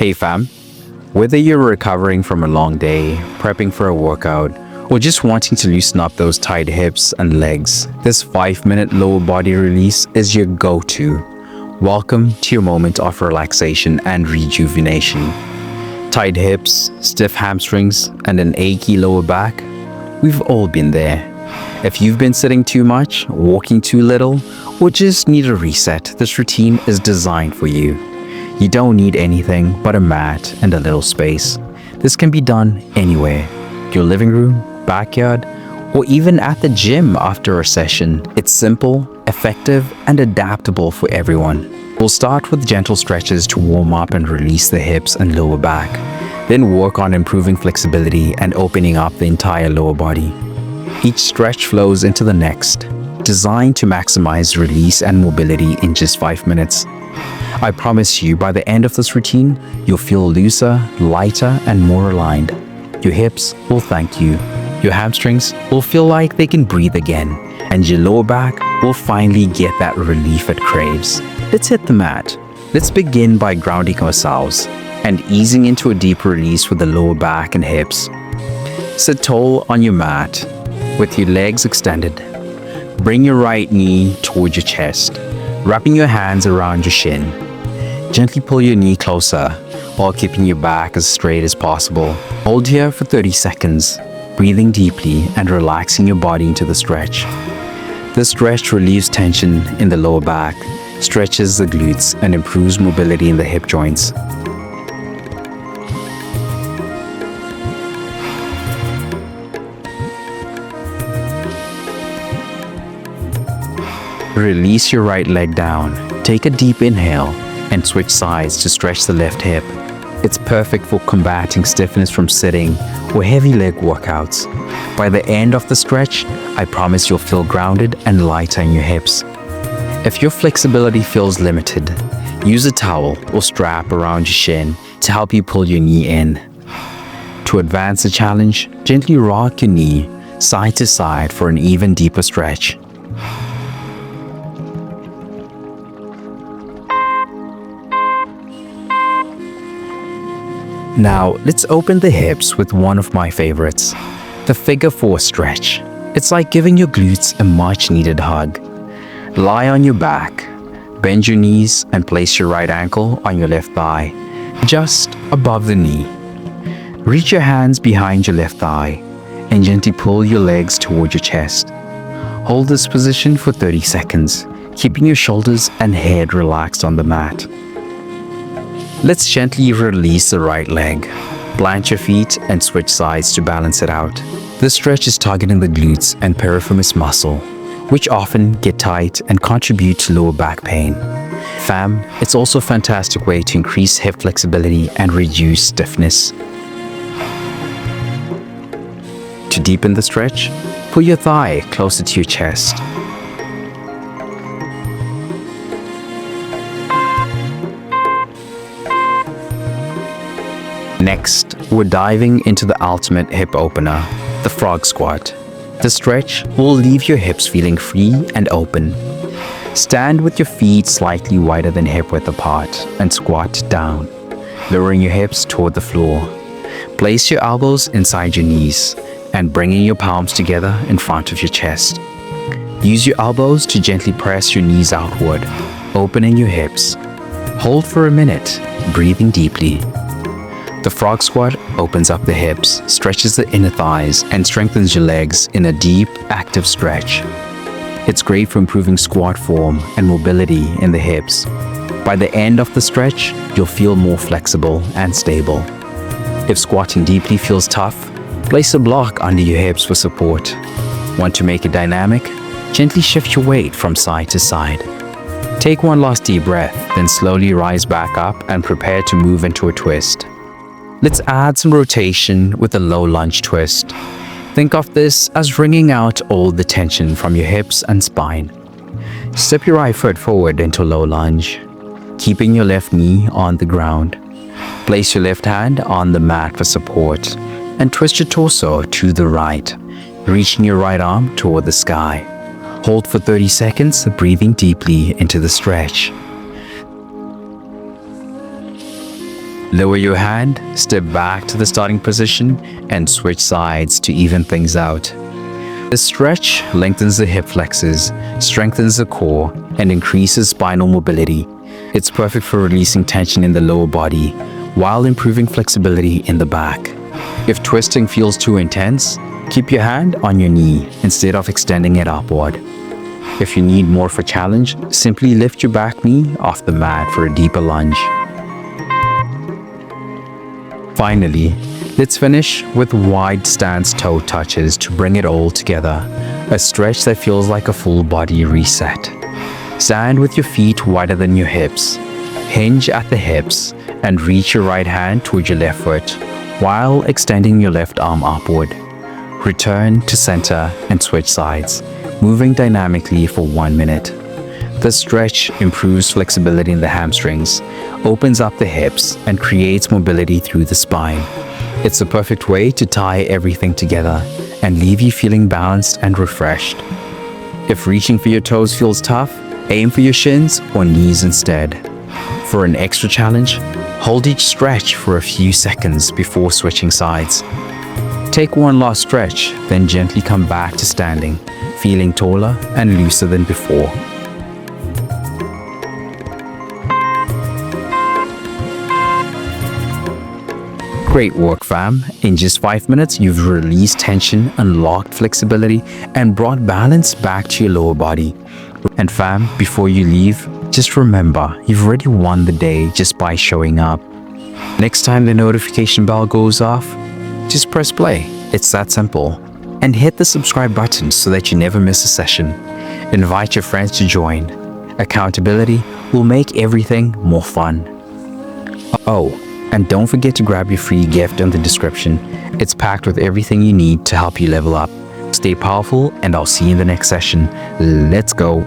Hey fam, whether you're recovering from a long day, prepping for a workout, or just wanting to loosen up those tight hips and legs, this 5-minute lower body release is your go-to. Welcome to your moment of relaxation and rejuvenation. Tight hips, stiff hamstrings, and an achy lower back? We've all been there. If you've been sitting too much, walking too little, or just need a reset, this routine is designed for you. You don't need anything but a mat and a little space. This can be done anywhere. Your living room, backyard, or even at the gym after a session. It's simple, effective, and adaptable for everyone. We'll start with gentle stretches to warm up and release the hips and lower back. Then work on improving flexibility and opening up the entire lower body. Each stretch flows into the next, designed to maximize release and mobility in just 5 minutes. I promise you, by the end of this routine, you'll feel looser, lighter, and more aligned. Your hips will thank you. Your hamstrings will feel like they can breathe again. And your lower back will finally get that relief it craves. Let's hit the mat. Let's begin by grounding ourselves and easing into a deep release with the lower back and hips. Sit tall on your mat with your legs extended. Bring your right knee towards your chest, wrapping your hands around your shin. Gently pull your knee closer while keeping your back as straight as possible. Hold here for 30 seconds, breathing deeply and relaxing your body into the stretch. This stretch relieves tension in the lower back, stretches the glutes, and improves mobility in the hip joints. Release your right leg down. Take a deep inhale and switch sides to stretch the left hip. It's perfect for combating stiffness from sitting or heavy leg workouts. By the end of the stretch, I promise you'll feel grounded and lighter in your hips. If your flexibility feels limited, use a towel or strap around your shin to help you pull your knee in. To advance the challenge, gently rock your knee side to side for an even deeper stretch. Now, let's open the hips with one of my favorites, the figure 4 stretch. It's like giving your glutes a much-needed hug. Lie on your back, bend your knees, and place your right ankle on your left thigh, just above the knee. Reach your hands behind your left thigh and gently pull your legs towards your chest. Hold this position for 30 seconds, keeping your shoulders and head relaxed on the mat. Let's gently release the right leg. Plant your feet and switch sides to balance it out. This stretch is targeting the glutes and piriformis muscle, which often get tight and contribute to lower back pain. Fam, it's also a fantastic way to increase hip flexibility and reduce stiffness. To deepen the stretch, pull your thigh closer to your chest. Next, we're diving into the ultimate hip opener, the frog squat. The stretch will leave your hips feeling free and open. Stand with your feet slightly wider than hip width apart and squat down, lowering your hips toward the floor. Place your elbows inside your knees and bringing your palms together in front of your chest. Use your elbows to gently press your knees outward, opening your hips. Hold for a minute, breathing deeply. The frog squat opens up the hips, stretches the inner thighs, and strengthens your legs in a deep, active stretch. It's great for improving squat form and mobility in the hips. By the end of the stretch, you'll feel more flexible and stable. If squatting deeply feels tough, place a block under your hips for support. Want to make it dynamic? Gently shift your weight from side to side. Take one last deep breath, then slowly rise back up and prepare to move into a twist. Let's add some rotation with a low lunge twist. Think of this as wringing out all the tension from your hips and spine. Step your right foot forward into low lunge, keeping your left knee on the ground. Place your left hand on the mat for support and twist your torso to the right, reaching your right arm toward the sky. Hold for 30 seconds, breathing deeply into the stretch. Lower your hand, step back to the starting position, and switch sides to even things out. This stretch lengthens the hip flexors, strengthens the core, and increases spinal mobility. It's perfect for releasing tension in the lower body while improving flexibility in the back. If twisting feels too intense, keep your hand on your knee instead of extending it upward. If you need more of a challenge, simply lift your back knee off the mat for a deeper lunge. Finally, let's finish with wide stance toe touches to bring it all together, a stretch that feels like a full body reset. Stand with your feet wider than your hips, hinge at the hips, and reach your right hand towards your left foot while extending your left arm upward. Return to center and switch sides, moving dynamically for 1 minute. This stretch improves flexibility in the hamstrings, opens up the hips, and creates mobility through the spine. It's a perfect way to tie everything together and leave you feeling balanced and refreshed. If reaching for your toes feels tough, aim for your shins or knees instead. For an extra challenge, hold each stretch for a few seconds before switching sides. Take one last stretch, then gently come back to standing, feeling taller and looser than before. Great work, fam. In just 5 minutes, you've released tension, unlocked flexibility, and brought balance back to your lower body. And fam, before you leave, just remember, you've already won the day just by showing up. Next time the notification bell goes off, just press play. It's that simple. And hit the subscribe button so that you never miss a session. Invite your friends to join. Accountability will make everything more fun. Oh, and don't forget to grab your free gift in the description. It's packed with everything you need to help you level up. Stay powerful, and I'll see you in the next session. Let's go.